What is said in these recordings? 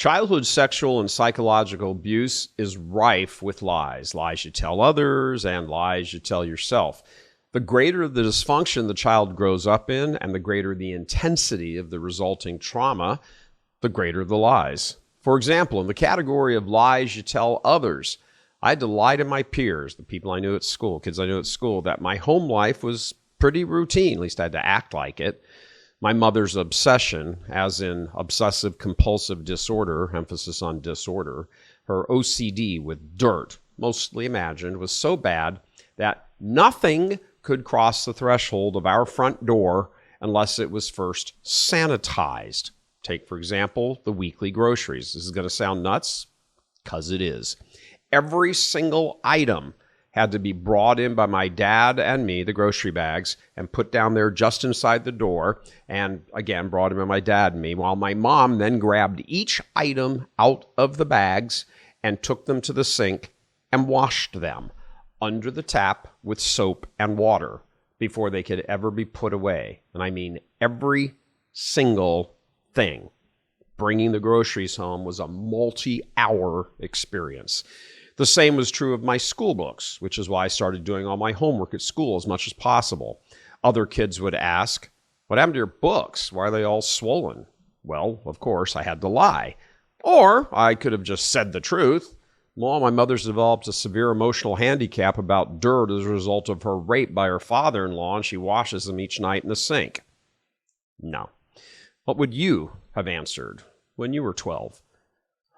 Childhood sexual and psychological abuse is rife with lies. Lies you tell others and lies you tell yourself. The greater the dysfunction the child grows up in and the greater the intensity of the resulting trauma, the greater the lies. For example, in the category of lies you tell others, I had to lie to my peers, the people I knew at school, kids I knew at school, that my home life was pretty routine. At least I had to act like it. My mother's obsession, as in obsessive compulsive disorder, emphasis on disorder, her OCD with dirt, mostly imagined, was so bad that nothing could cross the threshold of our front door unless it was first sanitized. Take, for example, the weekly groceries. This is going to sound nuts, because it is. Every single item had to be brought in by my dad and me, the grocery bags, and put down there just inside the door, and again, brought in by my dad and me, while my mom then grabbed each item out of the bags and took them to the sink and washed them under the tap with soap and water before they could ever be put away. And I mean every single thing. Bringing the groceries home was a multi-hour experience. The same was true of my school books, which is why I started doing all my homework at school as much as possible. Other kids would ask, "What happened to your books? Why are they all swollen?" Well, of course, I had to lie. Or I could have just said the truth. Well, my mother's developed a severe emotional handicap about dirt as a result of her rape by her father-in-law, and she washes them each night in the sink. No. What would you have answered when you were 12?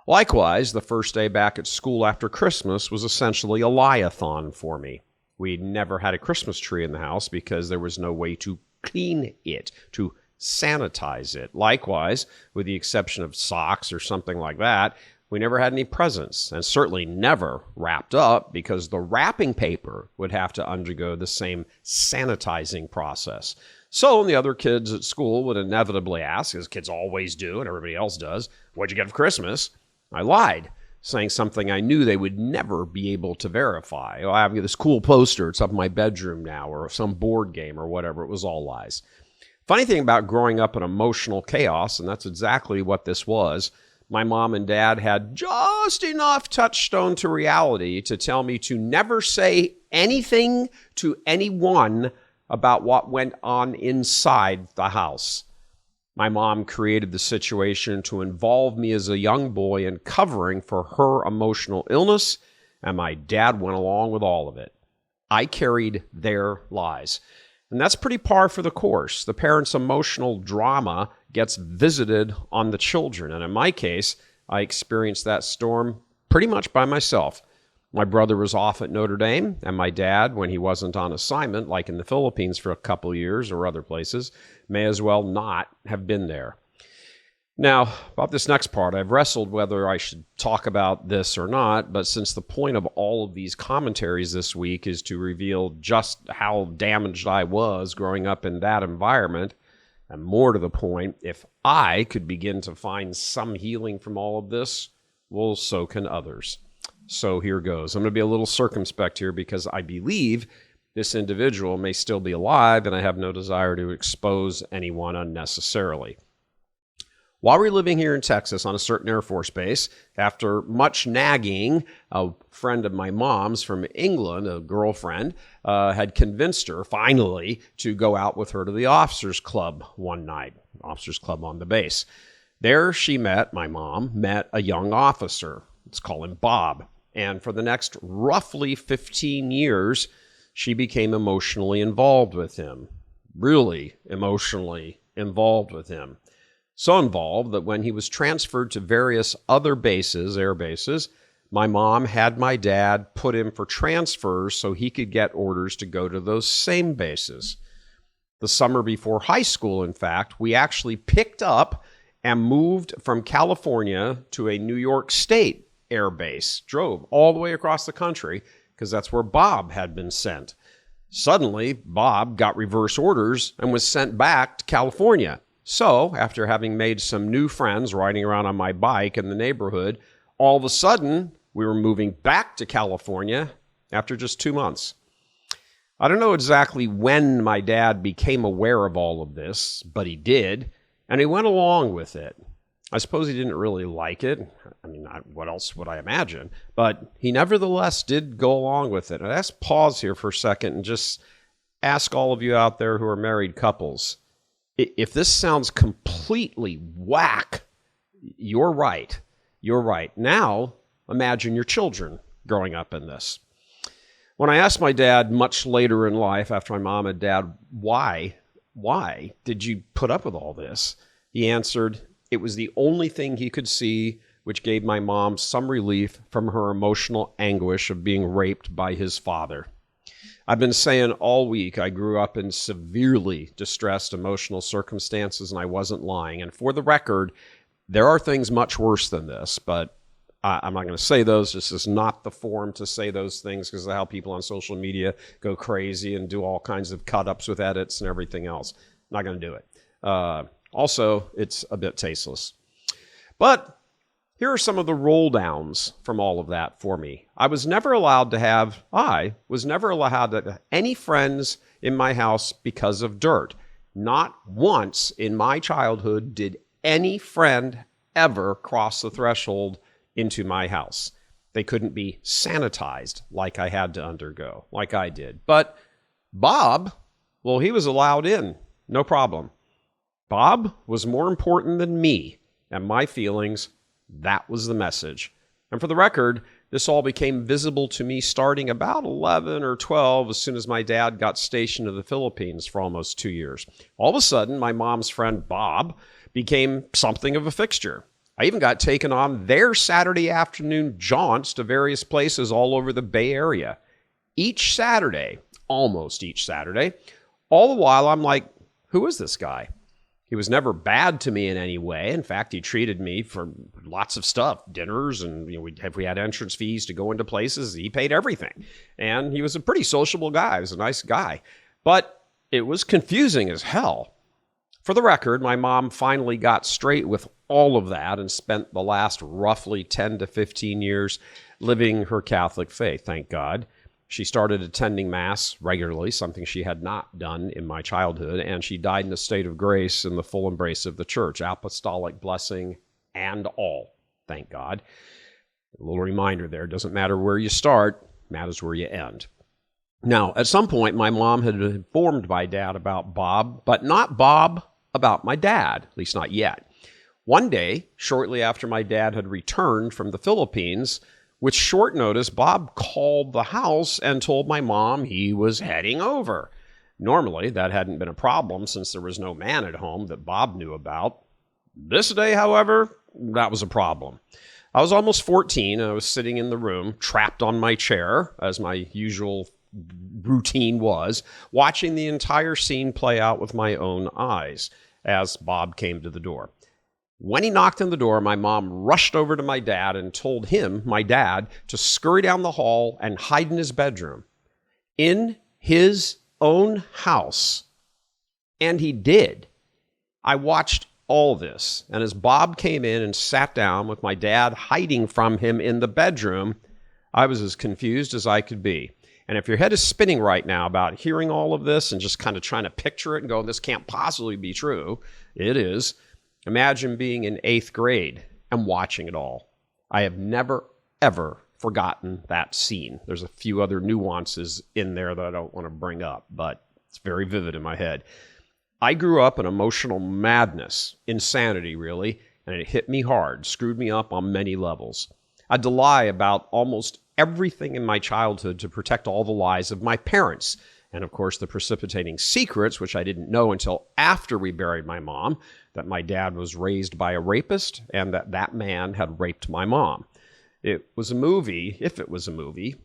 Likewise, the first day back at school after Christmas was essentially a lie-a-thon for me. We never had a Christmas tree in the house because there was no way to clean it, to sanitize it. Likewise, with the exception of socks or something like that, we never had any presents, and certainly never wrapped up because the wrapping paper would have to undergo the same sanitizing process. So the other kids at school would inevitably ask, as kids always do and everybody else does, "What'd you get for Christmas?" I lied, saying something I knew they would never be able to verify. Oh, I have this cool poster, it's up in my bedroom now, or some board game or whatever. It was all lies. Funny thing about growing up in emotional chaos, and that's exactly what this was, my mom and dad had just enough touchstone to reality to tell me to never say anything to anyone about what went on inside the house. My mom created the situation to involve me as a young boy in covering for her emotional illness, and my dad went along with all of it. I carried their lies. And that's pretty par for the course. The parents' emotional drama gets visited on the children, and in my case, I experienced that storm pretty much by myself. My brother was off at Notre Dame, and my dad, when he wasn't on assignment, like in the Philippines for a couple of years or other places, may as well not have been there. Now, about this next part, I've wrestled whether I should talk about this or not, but since the point of all of these commentaries this week is to reveal just how damaged I was growing up in that environment, and more to the point, if I could begin to find some healing from all of this, well, so can others. So here goes. I'm going to be a little circumspect here because I believe this individual may still be alive, and I have no desire to expose anyone unnecessarily. While we were living here in Texas on a certain Air Force base, after much nagging, a friend of my mom's from England, a girlfriend, had convinced her, finally, to go out with her to the officers' club one night, officers' club on the base. There my mom met a young officer. Let's call him Bob. And for the next roughly 15 years, she became emotionally involved with him. Really emotionally involved with him. So involved that when he was transferred to various other bases, air bases, my mom had my dad put him for transfers so he could get orders to go to those same bases. The summer before high school, in fact, we actually picked up and moved from California to a New York State air base, drove all the way across the country because that's where Bob had been sent. Suddenly, Bob got reverse orders and was sent back to California. So, after having made some new friends riding around on my bike in the neighborhood, all of a sudden, we were moving back to California after just 2 months. I don't know exactly when my dad became aware of all of this, but he did, and he went along with it. I suppose he didn't really like it. I mean, what else would I imagine? But he nevertheless did go along with it. And let's pause here for a second and just ask all of you out there who are married couples, if this sounds completely whack, you're right. You're right. Now, imagine your children growing up in this. When I asked my dad much later in life, after my mom and dad, why did you put up with all this? He answered, it was the only thing he could see which gave my mom some relief from her emotional anguish of being raped by his father. I've been saying all week I grew up in severely distressed emotional circumstances, and I wasn't lying. And for the record, there are things much worse than this, but I'm not going to say those. This is not the forum to say those things because of how people on social media go crazy and do all kinds of cut-ups with edits and everything else. Not going to do it. Also, it's a bit tasteless. But here are some of the roll downs from all of that for me. I was never allowed to have any friends in my house because of dirt. Not once in my childhood did any friend ever cross the threshold into my house. They couldn't be sanitized like I had to undergo, like I did. But Bob, well, he was allowed in, no problem. Bob was more important than me and my feelings. That was the message. And for the record, this all became visible to me starting about 11 or 12 as soon as my dad got stationed to the Philippines for almost 2 years. All of a sudden, my mom's friend Bob became something of a fixture. I even got taken on their Saturday afternoon jaunts to various places all over the Bay Area. Each Saturday, almost each Saturday, all the while I'm like, who is this guy? He was never bad to me in any way. In fact, he treated me for lots of stuff, dinners, and if we had entrance fees to go into places, he paid everything. And he was a pretty sociable guy. He was a nice guy. But it was confusing as hell. For the record, my mom finally got straight with all of that and spent the last roughly 10 to 15 years living her Catholic faith, thank God. She started attending Mass regularly, something she had not done in my childhood, and she died in a state of grace in the full embrace of the church, apostolic blessing and all, thank God. A little reminder there, doesn't matter where you start, matters where you end. Now, at some point, my mom had informed my dad about Bob, but not Bob about my dad, at least not yet. One day, shortly after my dad had returned from the Philippines, with short notice, Bob called the house and told my mom he was heading over. Normally, that hadn't been a problem since there was no man at home that Bob knew about. This day, however, that was a problem. I was almost 14 and I was sitting in the room, trapped on my chair, as my usual routine was, watching the entire scene play out with my own eyes as Bob came to the door. When he knocked on the door, my mom rushed over to my dad and told him, my dad, to scurry down the hall and hide in his bedroom. In his own house. And he did. I watched all this, and as Bob came in and sat down with my dad hiding from him in the bedroom, I was as confused as I could be. And if your head is spinning right now about hearing all of this and just kind of trying to picture it and go, this can't possibly be true, it is. Imagine being in 8th grade and watching it all. I have never, ever forgotten that scene. There's a few other nuances in there that I don't want to bring up, but it's very vivid in my head. I grew up in emotional madness, insanity really, and it hit me hard, screwed me up on many levels. I had to lie about almost everything in my childhood to protect all the lies of my parents. And of course, the precipitating secrets, which I didn't know until after we buried my mom, that my dad was raised by a rapist and that that man had raped my mom. It was a movie, if it was a movie,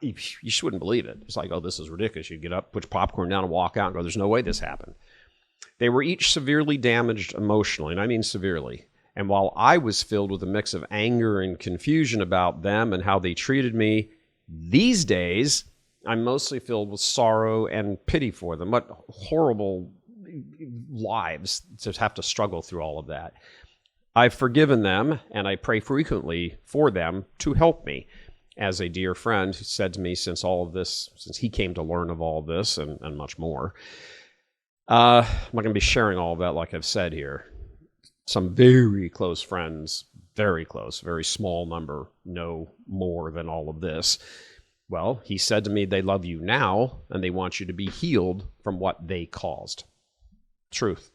you just wouldn't believe it. It's like, oh, this is ridiculous. You'd get up, put your popcorn down and walk out and go, there's no way this happened. They were each severely damaged emotionally, and I mean severely. And while I was filled with a mix of anger and confusion about them and how they treated me, these days, I'm mostly filled with sorrow and pity for them. What horrible lives to have to struggle through all of that. I've forgiven them, and I pray frequently for them to help me. As a dear friend said to me since he came to learn of all of this and much more. I'm not going to be sharing all of that like I've said here. Some very close friends, very close, very small number, know more than all of this. Well, he said to me, they love you now, and they want you to be healed from what they caused. Truth.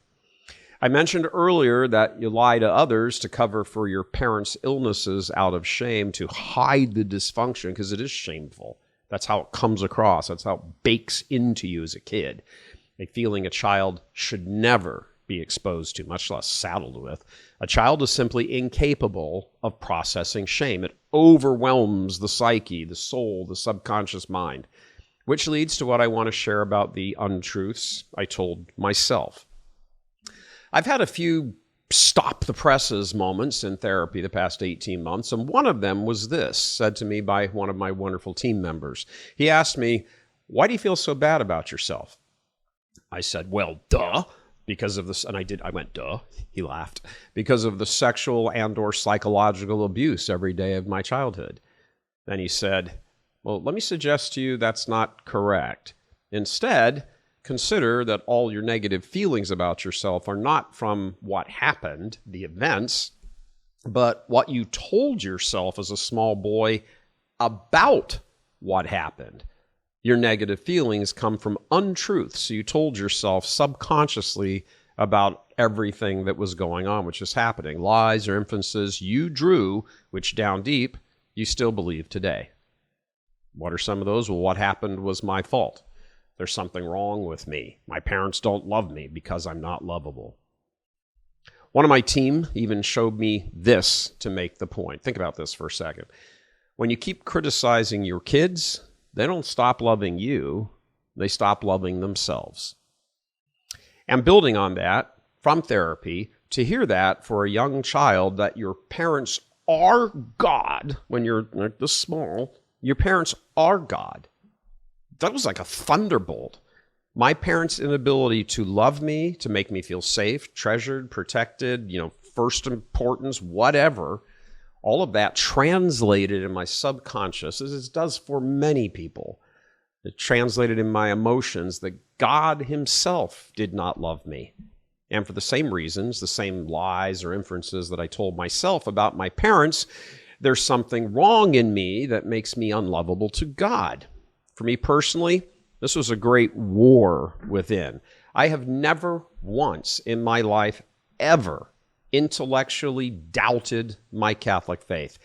I mentioned earlier that you lie to others to cover for your parents' illnesses out of shame, to hide the dysfunction, because it is shameful. That's how it comes across. That's how it bakes into you as a kid. A feeling a child should never be exposed to, much less saddled with. A child is simply incapable of processing shame. It overwhelms the psyche, the soul, the subconscious mind, which leads to what I want to share about the untruths I told myself. I've had a few stop the presses moments in therapy the past 18 months, and one of them was this, said to me by one of my wonderful team members. He asked me, "Why do you feel so bad about yourself?" I said, "Well, duh. Because of this," and I went, "Duh." He laughed. "Because of the sexual and or psychological abuse every day of my childhood." Then he said, "Well, let me suggest to you that's not correct. Instead, consider that all your negative feelings about yourself are not from what happened, the events, but what you told yourself as a small boy about what happened. Your negative feelings come from untruths you told yourself subconsciously about everything that was going on, which is happening. Lies or inferences you drew, which down deep, you still believe today." What are some of those? Well, what happened was my fault. There's something wrong with me. My parents don't love me because I'm not lovable. One of my team even showed me this to make the point. Think about this for a second. When you keep criticizing your kids, they don't stop loving you, they stop loving themselves. And building on that, from therapy, to hear that for a young child, that your parents are God, when you're this small, your parents are God. That was like a thunderbolt. My parents' inability to love me, to make me feel safe, treasured, protected, first importance, whatever, all of that translated in my subconscious, as it does for many people. It translated in my emotions that God himself did not love me. And for the same reasons, the same lies or inferences that I told myself about my parents, there's something wrong in me that makes me unlovable to God. For me personally, this was a great war within. I have never once in my life ever intellectually doubted my Catholic faith.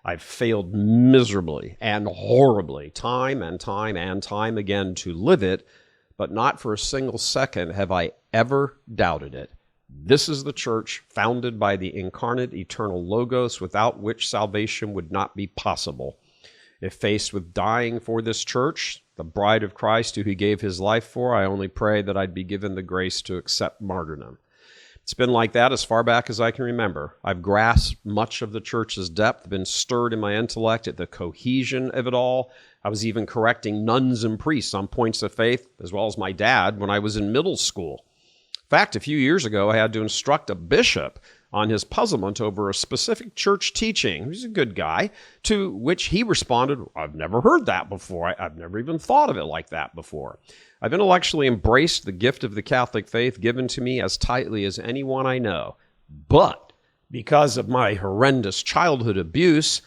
I've failed miserably and horribly time and time and time again to live it, but not for a single second have I ever doubted it. This is the church founded by the incarnate eternal Logos, without which salvation would not be possible. If faced with dying for this church, the bride of Christ who he gave his life for, I only pray that I'd be given the grace to accept martyrdom. It's been like that as far back as I can remember. I've grasped much of the church's depth, been stirred in my intellect at the cohesion of it all. I was even correcting nuns and priests on points of faith, as well as my dad, when I was in middle school. In fact, a few years ago, I had to instruct a bishop on his puzzlement over a specific church teaching. He's a good guy, to which he responded, "I've never heard that before. I've never even thought of it like that before." I've intellectually embraced the gift of the Catholic faith given to me as tightly as anyone I know. But because of my horrendous childhood abuse,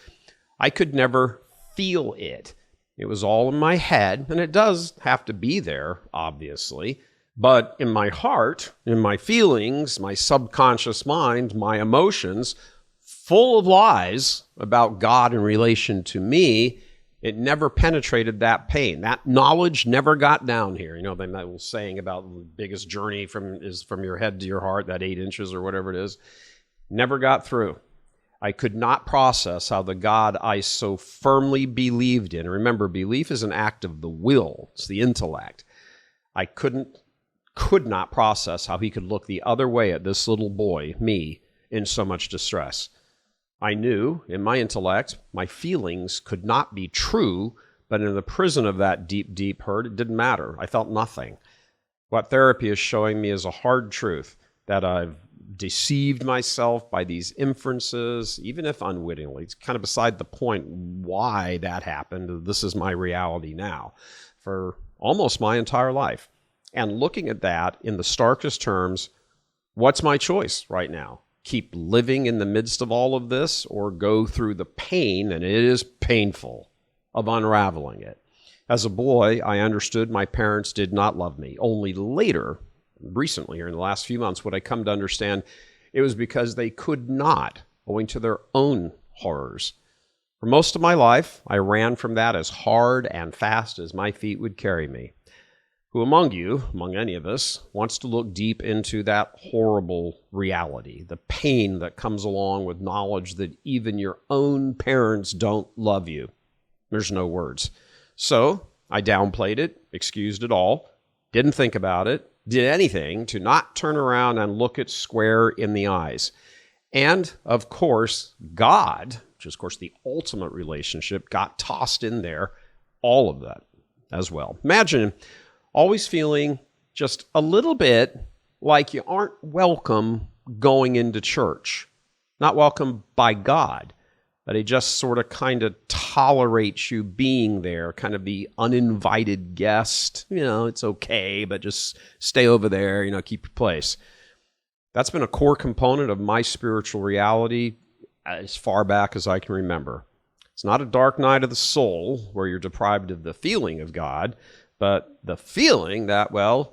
I could never feel it. It was all in my head, and it does have to be there, obviously. But in my heart, in my feelings, my subconscious mind, my emotions, full of lies about God in relation to me, it never penetrated that pain. That knowledge never got down here. That little saying about the biggest journey is from your head to your heart, that 8 inches or whatever it is, never got through. I could not process how the God I so firmly believed in, remember, belief is an act of the will, it's the intellect. I could not process how he could look the other way at this little boy, me, in so much distress. I knew, in my intellect, my feelings could not be true, but in the prison of that deep, deep hurt, it didn't matter. I felt nothing. What therapy is showing me is a hard truth, that I've deceived myself by these inferences, even if unwittingly. It's kind of beside the point why that happened. This is my reality now for almost my entire life. And looking at that in the starkest terms, what's my choice right now? keep living in the midst of all of this or go through the pain, and it is painful, of unraveling it. As a boy, I understood my parents did not love me. Only later, recently, or in the last few months, would I come to understand it was because they could not, owing to their own horrors. For most of my life, I ran from that as hard and fast as my feet would carry me. Who among you, among any of us, wants to look deep into that horrible reality, the pain that comes along with knowledge that even your own parents don't love you? There's no words. So I downplayed it, excused it all, didn't think about it, did anything to not turn around and look it square in the eyes. And, of course, God, which is, of course, the ultimate relationship, got tossed in there, all of that as well. Imagine always feeling just a little bit like you aren't welcome going into church. Not welcome by God, but He just sort of kind of tolerates you being there, kind of the uninvited guest. It's okay, but just stay over there, keep your place. That's been a core component of my spiritual reality as far back as I can remember. It's not a dark night of the soul where you're deprived of the feeling of God, but the feeling that,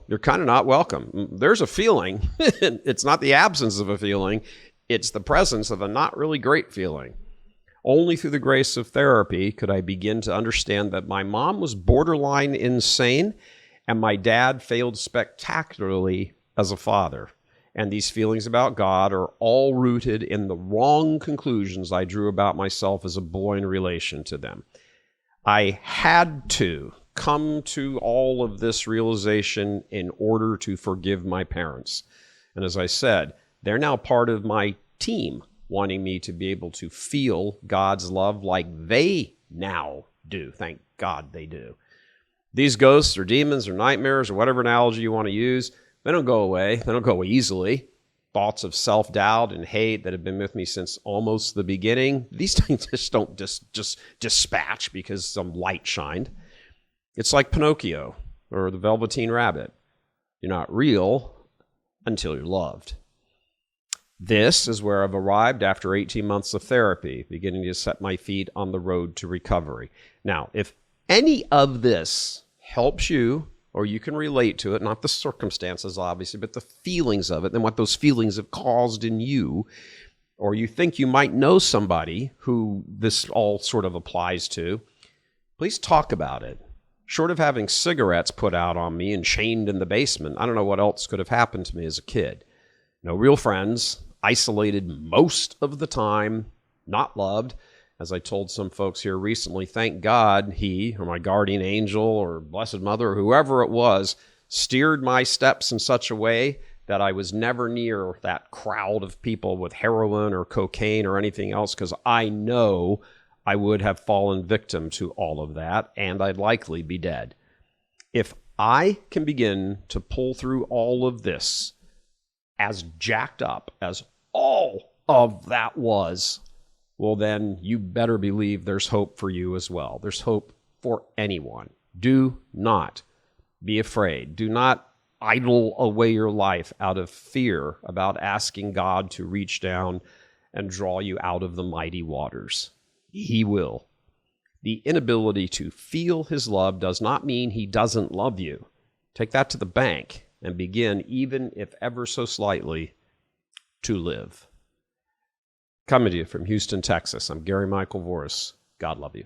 you're kind of not welcome. There's a feeling. It's not the absence of a feeling. It's the presence of a not really great feeling. Only through the grace of therapy could I begin to understand that my mom was borderline insane and my dad failed spectacularly as a father. And these feelings about God are all rooted in the wrong conclusions I drew about myself as a boy in relation to them. I had to come to all of this realization in order to forgive my parents. And as I said, they're now part of my team, wanting me to be able to feel God's love like they now do. Thank God they do. These ghosts or demons or nightmares or whatever analogy you want to use, they don't go away. They don't go away easily. Thoughts of self-doubt and hate that have been with me since almost the beginning, these things just don't just dispatch because some light shined. It's like Pinocchio or the Velveteen Rabbit. You're not real until you're loved. This is where I've arrived after 18 months of therapy, beginning to set my feet on the road to recovery. Now, if any of this helps you, or you can relate to it, not the circumstances, obviously, but the feelings of it and what those feelings have caused in you, or you think you might know somebody who this all sort of applies to, please talk about it. Short of having cigarettes put out on me and chained in the basement, I don't know what else could have happened to me as a kid. No real friends, isolated most of the time, not loved. As I told some folks here recently, thank God He, or my guardian angel, or Blessed Mother, or whoever it was, steered my steps in such a way that I was never near that crowd of people with heroin or cocaine or anything else, because I know I would have fallen victim to all of that, and I'd likely be dead. If I can begin to pull through all of this, as jacked up as all of that was, well, then you better believe there's hope for you as well. There's hope for anyone. Do not be afraid. Do not idle away your life out of fear about asking God to reach down and draw you out of the mighty waters. He will. The inability to feel His love does not mean He doesn't love you. Take that to the bank and begin, even if ever so slightly, to live. Coming to you from Houston, Texas, I'm Gary Michael Voris. God love you.